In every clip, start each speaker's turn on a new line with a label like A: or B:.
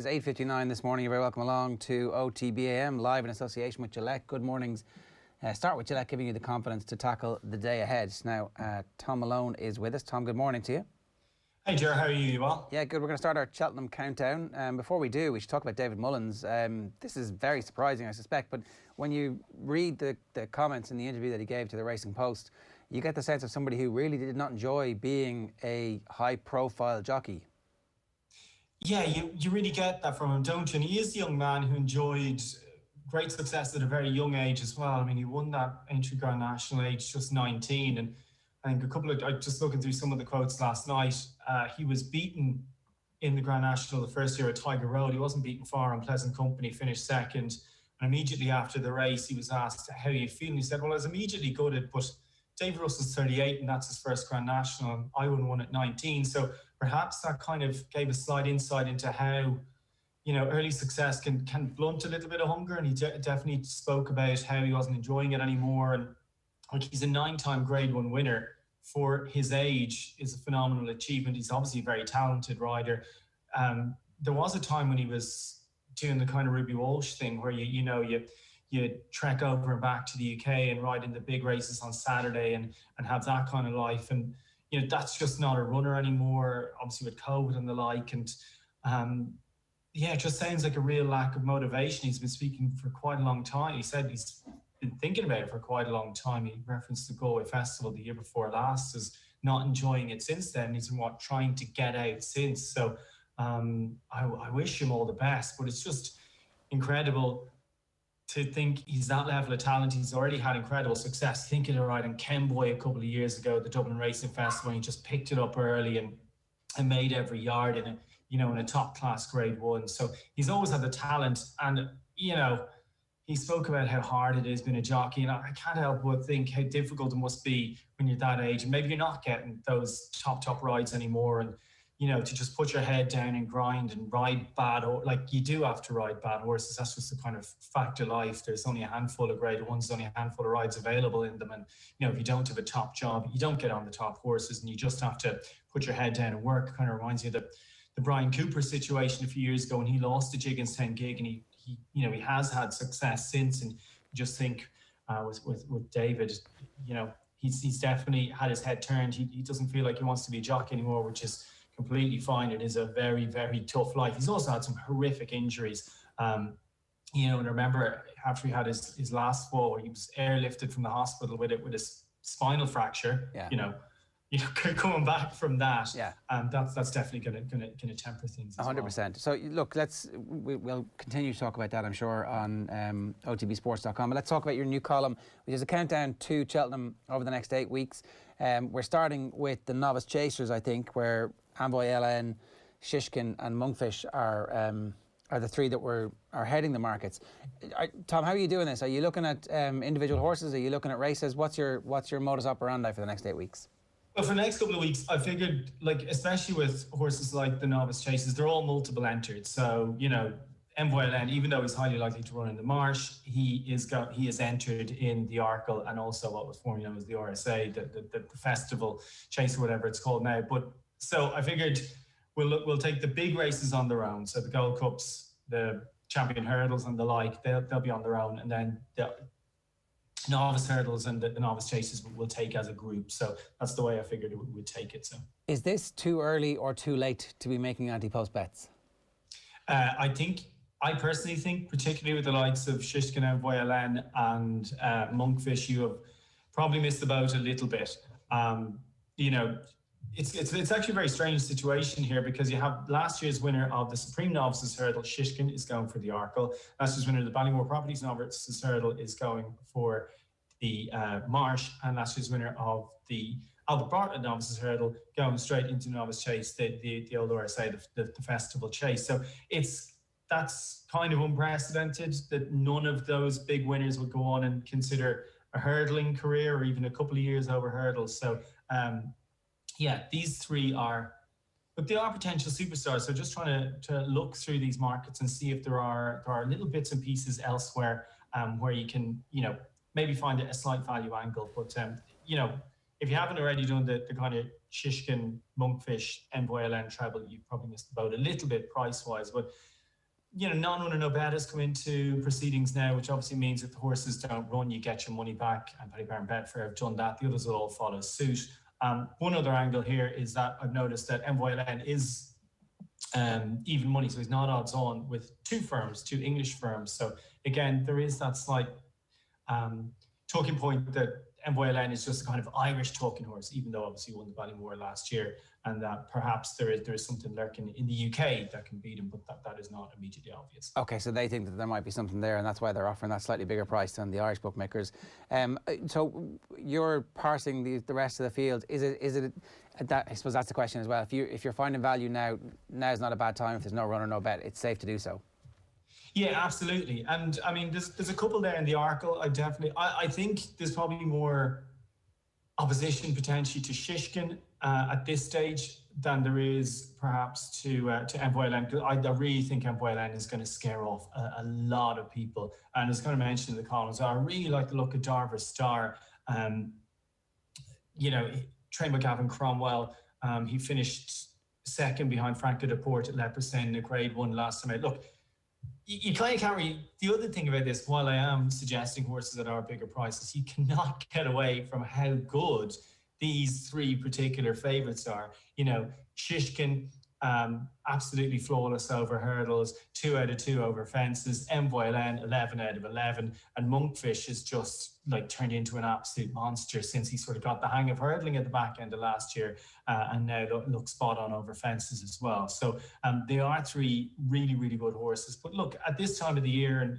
A: It's 8:59 this morning. You're very welcome along to OTB AM, live in association with Gillette. Good mornings. Start with Gillette giving you the confidence to tackle the day ahead. Now, Thom Malone is with us. Thom, good morning to you.
B: Hey, Ger, how are you? You well?
A: Yeah, good. We're going to start our Cheltenham countdown. Before we do, we should talk about David Mullins. This is very surprising, I suspect, but when you read the comments in the interview that he gave to the Racing Post, you get the sense of somebody who really did not enjoy being a high-profile jockey.
B: Yeah, you really get that from him, don't you? And he is a young man who enjoyed great success at a very young age as well. I mean, he won that entry Grand National age just 19, and I think I just looking through some of the quotes last night, he was beaten in the Grand National the first year at Tiger Road. He wasn't beaten far on Pleasant Company, finished second. And immediately after the race, he was asked, how are you feeling? He said, well, I was immediately gutted, but David Russell's 38 and that's his first Grand National, and I won at 19. So perhaps that kind of gave a slight insight into how, you know, early success can blunt a little bit of hunger. And he definitely spoke about how he wasn't enjoying it anymore. And like, he's a 9-time Grade 1 winner. For his age is a phenomenal achievement. He's obviously a very talented rider. There was a time when he was doing the kind of Ruby Walsh thing where you trek over and back to the UK and ride in the big races on Saturday and have that kind of life. And, you know, that's just not a runner anymore, obviously with COVID and the like. And yeah, it just sounds like a real lack of motivation. He's been speaking for quite a long time. He said he's been thinking about it for quite a long time. He referenced the Galway Festival the year before last as not enjoying it since then. He's been trying to get out since. So I wish him all the best, but it's just incredible to think he's that level of talent. He's already had incredible success. Thinking of riding Kenboy a couple of years ago at the Dublin Racing Festival, he just picked it up early and made every yard in a top class Grade 1. So he's always had the talent, and you know, he spoke about how hard it is being a jockey, and I can't help but think how difficult it must be when you're that age and maybe you're not getting those top rides anymore, and you know, to just put your head down and grind and ride bad, like you do have to ride bad horses. That's just the kind of fact of life. There's only a handful of Grade 1s, there's only a handful of rides available in them, and you know, if you don't have a top job, you don't get on the top horses, and you just have to put your head down and work. It kind of reminds you of the Brian Cooper situation a few years ago when he lost the Jig and 10 gig, and he has had success since. And you just think with David, you know, he's definitely had his head turned. He doesn't feel like he wants to be a jockey anymore, which is completely fine. It is a very, very tough life. He's also had some horrific injuries. And I remember after he had his last fall, where he was airlifted from the hospital with his spinal fracture.
A: Yeah.
B: Coming back from that,
A: yeah,
B: that's definitely going to temper things.
A: 100%. Well. So look, we'll continue to talk about that, I'm sure, on OTBSports.com. But let's talk about your new column, which is a countdown to Cheltenham over the next 8 weeks. We're starting with the Novice Chasers, I think, where Envoy LN, Shishkin, and Monkfish are the three that are heading the markets. Thom, how are you doing this? Are you looking at individual horses? Are you looking at races? What's your modus operandi for the next 8 weeks?
B: Well, for the next couple of weeks, I figured, like, especially with horses like the Novice Chasers, they're all multiple entered. So, you know, Envoy LN, even though he's highly likely to run in the Marsh, he is entered in the Arkle and also what was formerly known as the RSA, the festival chase or whatever it's called now. But so I figured we'll take the big races on their own. So the Gold Cups, the Champion Hurdles and the like, they'll be on their own, and then the Novice Hurdles and the Novice Chasers will take as a group. So that's the way I figured it would take it. So
A: is this too early or too late to be making anti-post bets?
B: I personally think, particularly with the likes of Shishkin, Envoy LN and Monkfish, you have probably missed the boat a little bit. It's actually a very strange situation here, because you have last year's winner of the Supreme Novices Hurdle, Shishkin, is going for the Arkle. Last year's winner of the Ballymore Properties Novices Hurdle is going for the Marsh, and last year's winner of the Albert Bartlett Novices Hurdle going straight into Novice Chase, the old RSA, the festival chase. So that's kind of unprecedented that none of those big winners would go on and consider a hurdling career or even a couple of years over hurdles. So yeah, these three but they are potential superstars. So just trying to look through these markets and see if there are little bits and pieces elsewhere where you can, maybe find a slight value angle. But, if you haven't already done the kind of Shishkin, Monkfish, Envoy LN treble, you've probably missed the boat a little bit price-wise. But non-runner no bet has come into proceedings now, which obviously means if the horses don't run, you get your money back. And Paddy Power and Betfair have done that. The others will all follow suit. One other angle here is that I've noticed that MYLN is even money, so he's not odds on with two English firms. So again, there is that slight talking point that MYLN is just a kind of Irish talking horse, even though obviously he won the Ballymore last year, and that perhaps there is something lurking in the UK that can beat him, but that is not immediately obvious.
A: Okay, so they think that there might be something there, and that's why they're offering that slightly bigger price than the Irish bookmakers. So you're parsing the rest of the field. Is it that? I suppose that's the question as well. If you're finding value now's not a bad time. If there's no run or no bet, it's safe to do so.
B: Yeah, absolutely. And I mean, there's a couple there in the Arkle. I think there's probably more opposition potentially to Shishkin at this stage than there is perhaps to MYLN. I really think MYLN is going to scare off a lot of people. And as kind of mentioned in the columns, I really like the look of Darver Star. Trained by Gavin Cromwell. He finished second behind Franco de Port at Leopardstown in the Grade 1 last time out. Look, you kind of can't really. The other thing about this, while I am suggesting horses that are bigger prices, you cannot get away from how good these three particular favourites are. Shishkin, absolutely flawless over hurdles, 2 out of 2 over fences. MYLN, 11 out of 11, and Monkfish has just turned into an absolute monster since he sort of got the hang of hurdling at the back end of last year, and now looks spot on over fences as well. So they are three really, really good horses. But look, at this time of the year, and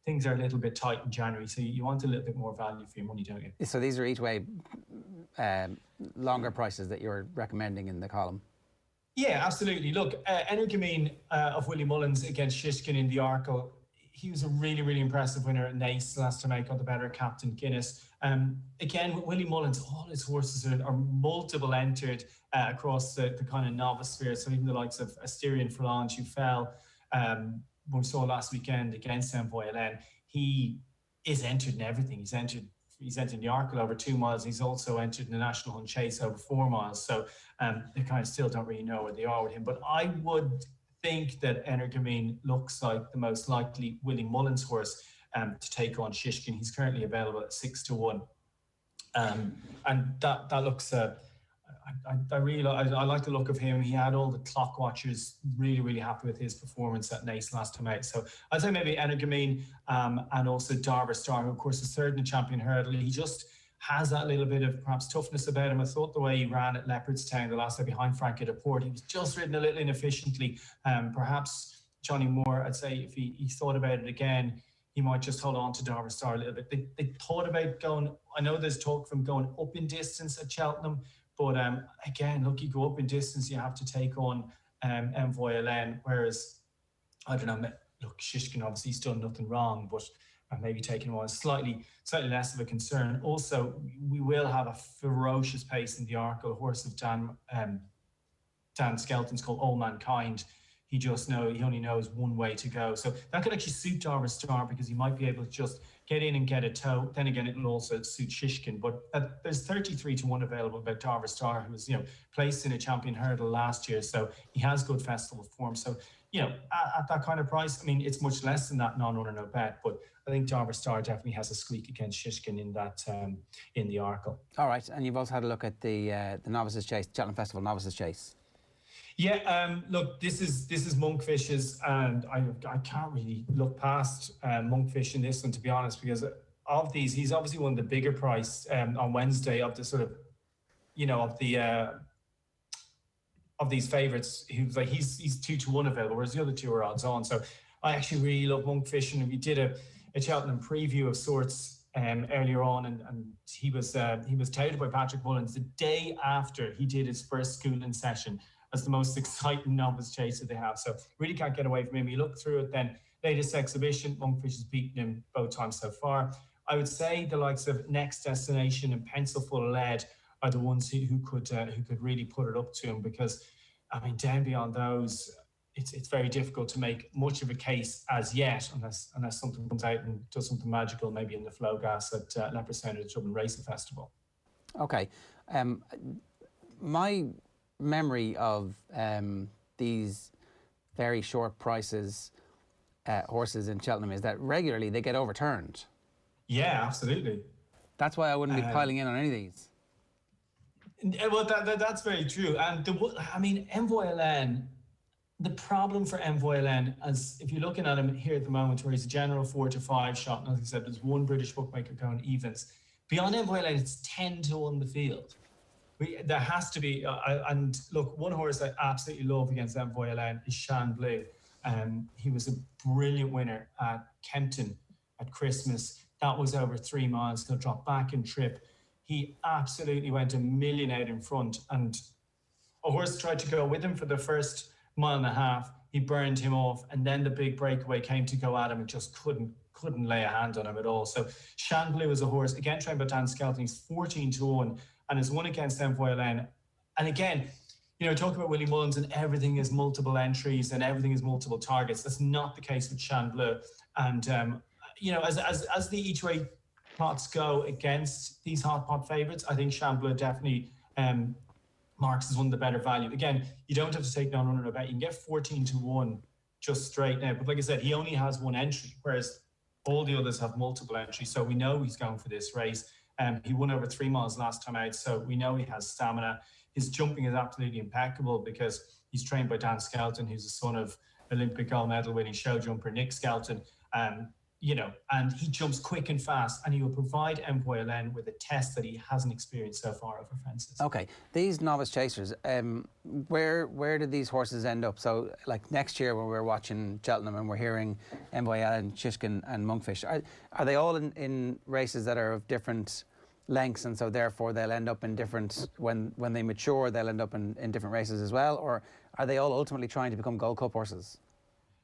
B: things are a little bit tight in January, so you want a little bit more value for your money, don't you?
A: So these are each way longer prices that you're recommending in the column.
B: Yeah, absolutely. Look, Energamine of Willie Mullins against Shishkin in the Arkle. He was a really, really impressive winner at Naas last time out, got the better of Captain Guinness. Again, with Willie Mullins, all his horses are multiple entered across the kind of novice sphere. So even the likes of Asterion Forlange, who fell, we saw last weekend against MYLN, he is entered in everything. He's entered in the Arkle over 2 miles. He's also entered in the National Hunt Chase over 4 miles. So they kind of still don't really know where they are with him. But I would think that Energamine looks like the most likely Willie Mullins horse to take on Shishkin. He's currently available at 6-1. And that looks... I like the look of him. He had all the clock watchers really, really happy with his performance at Naas last time out. So I'd say maybe Energamine and also Darver Star, who of course is third in the champion hurdle. He just has that little bit of perhaps toughness about him. I thought the way he ran at Leopardstown the last time behind Franco de Port, he was just ridden a little inefficiently. Perhaps Johnny Moore, I'd say if he thought about it again, he might just hold on to Darver Star a little bit. They thought about going, I know there's talk from going up in distance at Cheltenham, but again, look, you go up in distance, you have to take on MYLN, whereas, I don't know, look, Shishkin obviously has done nothing wrong, but maybe taking him on is slightly less of a concern. Also, we will have a ferocious pace in the Arkle. A horse of Dan Skelton's called All Mankind. He only knows one way to go. So that could actually suit Darver Star because he might be able to just get in and get a toe. Then again, it will also suit Shishkin. But there's 33-1 available about Darver Star, who was placed in a champion hurdle last year. So he has good festival form. So at that kind of price, I mean, it's much less than that non-runner no bet. But I think Darver Star definitely has a squeak against Shishkin in that in the Arkle.
A: All right, and you've also had a look at the Novices Chase, Cheltenham Festival Novices Chase.
B: Yeah, look, this is Monkfish's, and I can't really look past Monkfish in this one, to be honest, because of these, he's obviously one of the bigger price on Wednesday of the sort of, of these favourites. He was like he's 2-1 available, whereas the other two are odds on. So I actually really love Monkfish, and we did a Cheltenham preview of sorts earlier on, and he was touted by Patrick Mullins the day after he did his first schooling session as the most exciting novice chaser they have. So really can't get away from him. You look through it then, latest exhibition, Monkfish has beaten him both times so far. I would say the likes of Next Destination and Pencilful Lead are the ones who could really put it up to him, because, I mean, down beyond those, it's very difficult to make much of a case as yet, unless something comes out and does something magical, maybe in the flow gas at Leopardstown at the Dublin Racing Festival.
A: Okay. My memory of these very short prices horses in Cheltenham is that regularly they get overturned.
B: Yeah, absolutely.
A: That's why I wouldn't be piling in on any of these.
B: Well, that's very true. And I mean, Envoy Elen, the problem for Envoy Elen, as if you're looking at him here at the moment, where he's a general 4 to 5 shot, and as I said, there's one British bookmaker going evens. Beyond Envoy Elen, it's 10 to 1 the field. There has to be, and look, one horse I absolutely love against Envoy Elen is Shan Blue. He was a brilliant winner at Kempton at Christmas. That was over 3 miles. He'll drop back and trip. He absolutely went a million out in front, and a horse tried to go with him for the first mile and a half. He burned him off, and then the big breakaway came to go at him and just couldn't lay a hand on him at all. So Shan Blue is a horse, again trained by Dan Skelton. He's 14 to 1 and has won against Envoy Elen. And again, you know, talking about Willie Mullins and everything is multiple entries and everything is multiple targets. That's not the case with Shan Bleu. And, you know, as the each way pots go against these hot pot favourites, I think Shan Bleu definitely marks as one of the better value. Again, you don't have to take down under a bet. You can get 14 to 1 just straight now. But like I said, he only has one entry, whereas all the others have multiple entries. So we know he's going for this race. He won over 3 miles last time out, so we know he has stamina. His jumping is absolutely impeccable because he's trained by Dan Skelton, who's the son of Olympic gold medal winning show jumper Nick Skelton. You know, and he jumps quick and fast, and he will provide Envoy Elen with a test that he hasn't experienced so far over fences.
A: Okay, these Novice Chasers, where did these horses end up? So, like next year when we're watching Cheltenham and we're hearing Envoy Elen, Shishkin and Monkfish, are they all in races that are of different lengths, and so therefore they'll end up in different, when they mature, they'll end up in different races as well? Or are they all ultimately trying to become Gold Cup horses?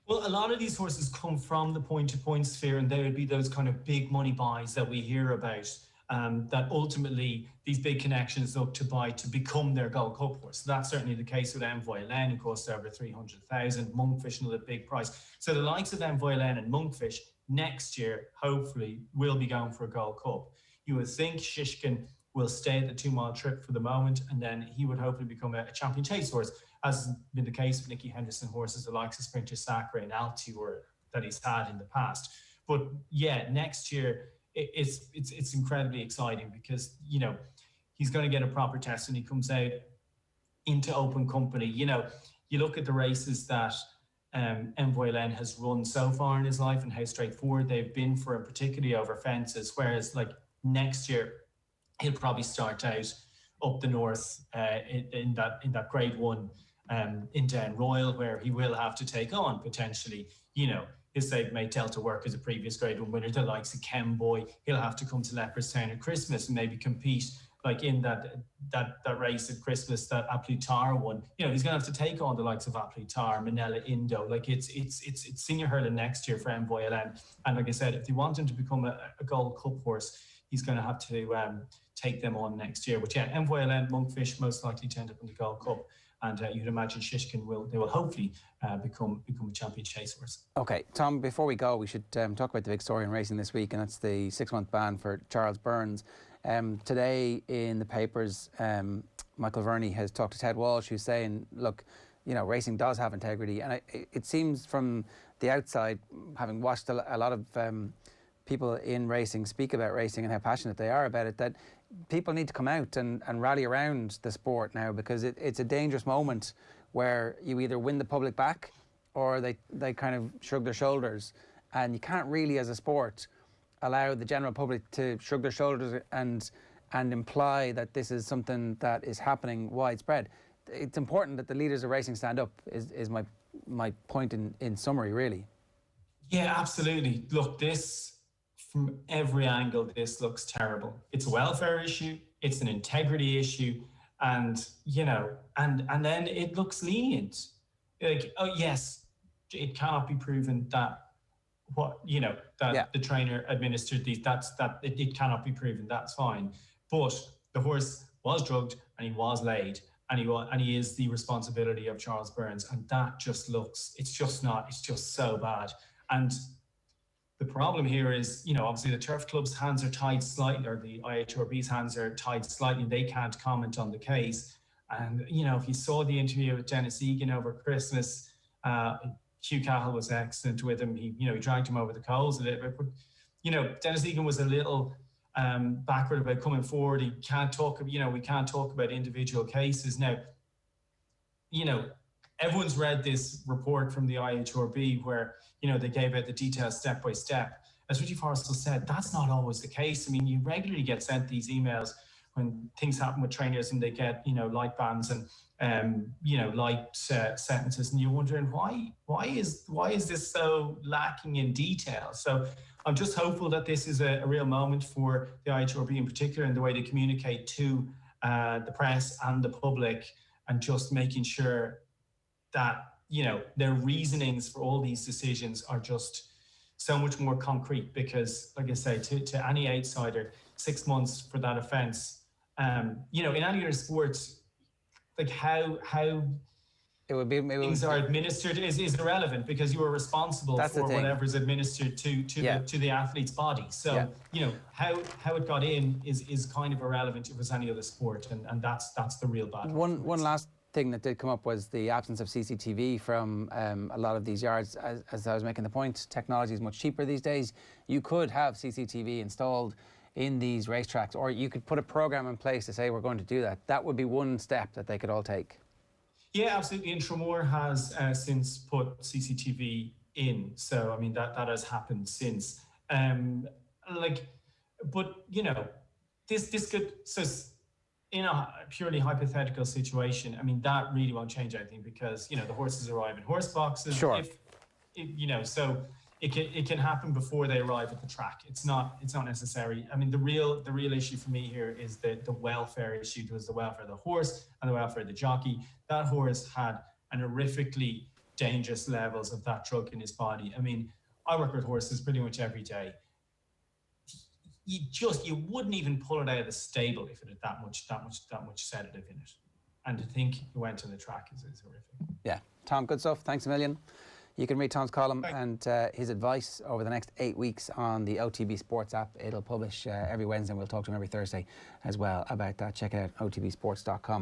B: Well, a lot of these horses come from the point-to-point sphere, and they would be those kind of big money buys that we hear about, that ultimately these big connections look to buy to become their Gold Cup horse. So that's certainly the case with Envoy Elen, who costs over 300,000, Monkfish another big price. So the likes of Envoy Elen and Monkfish next year, hopefully, will be going for a Gold Cup. You would think Shishkin will stay at the 2 mile trip for the moment, and then he would hopefully become a champion chase horse, as has been the case with Nicky Henderson horses, the likes of Sprinter Sacre and Altior that he's had in the past. But yeah, next year it's incredibly exciting because, you know, he's going to get a proper test when he comes out into open company. You know, you look at the races that Envoy Elen has run so far in his life and how straightforward they've been for him, particularly over fences, whereas like next year he'll probably start out up the north in that grade 1 in Down Royal, where he will have to take on potentially, you know, his mate Delta Work as a previous grade 1 winner, the likes of Ken Boy. He'll have to come to Leopardstown at Christmas and maybe compete like in that race at Christmas that Aplutar won. You know, he's going to have to take on the likes of Aplutar, Manila Indo. Like it's senior hurling next year for Envoy Elen. And like I said, if they want him to become a Gold Cup horse, he's going to have to take them on next year. But yeah, Envoy Elen, Monkfish most likely to end up in the Gold Cup. And you'd imagine Shishkin will hopefully become a champion chase horse. Okay,
A: Thom, before we go, we should talk about the big story in racing this week, and that's the 6-month ban for Charles Burns. Today in the papers, Michael Verney has talked to Ted Walsh, who's saying, look, you know, racing does have integrity. And it seems from the outside, having watched a lot of people in racing speak about racing and how passionate they are about it, that people need to come out and rally around the sport now, because it's a dangerous moment where you either win the public back or they kind of shrug their shoulders, and you can't really as a sport allow the general public to shrug their shoulders and imply that this is something that is happening widespread. It's important that the leaders of racing stand up is my point in summary, really.
B: Yeah, absolutely. Look, this, from every angle, this looks terrible. It's a welfare issue, it's an integrity issue, and, you know, and then it looks lenient. Like, oh yes, it cannot be proven that the trainer administered these, it cannot be proven, that's fine. But the horse was drugged and he was laid, and he is the responsibility of Charles Burns, and that just looks, it's just so bad. And the problem here is, you know, obviously the turf club's hands are tied slightly, or the IHRB's hands are tied slightly. They can't comment on the case. And, you know, if you saw the interview with Dennis Egan over Christmas, Hugh Cahill was excellent with him. He dragged him over the coals a little bit. But, Dennis Egan was a little backward about coming forward. We can't talk about individual cases. Now, everyone's read this report from the IHRB where, they gave out the details step by step. As Richie Forrestal said, that's not always the case. I mean, you regularly get sent these emails when things happen with trainers and they get, light bans and, light sentences, and you're wondering why is this so lacking in detail? So I'm just hopeful that this is a real moment for the IHRB in particular in the way they communicate to the press and the public, and just making sure that, their reasonings for all these decisions are just so much more concrete. Because, like I say, to any outsider, 6 months for that offence, in any other sports, like how things are administered is irrelevant, because you are responsible for whatever's administered to the athlete's body. So how it got in is kind of irrelevant if it was any other sport, and that's the real bad one.
A: One last thing that did come up was the absence of CCTV from a lot of these yards. As I was making the point, technology is much cheaper these days. You could have CCTV installed in these racetracks, or you could put a program in place to say we're going to do that. That would be one step that they could all take.
B: Yeah, absolutely. And Tramore has since put CCTV in, so I mean that has happened since. This could, so in a purely hypothetical situation, I mean that really won't change anything, because the horses arrive in horse boxes.
A: Sure.
B: So it can happen before they arrive at the track. It's not necessary. I mean, the real issue for me here is the welfare issue. It was the welfare of the horse and the welfare of the jockey. That horse had an horrifically dangerous levels of that drug in his body. I mean, I work with horses pretty much every day. You wouldn't even pull it out of the stable if it had that much sedative in it. And to think it went on the track is horrific.
A: Yeah, Thom, good stuff. Thanks a million. You can read Thom's column and his advice over the next 8 weeks on the OTB Sports app. It'll publish every Wednesday, and we'll talk to him every Thursday as well about that. Check it out, otbsports.com.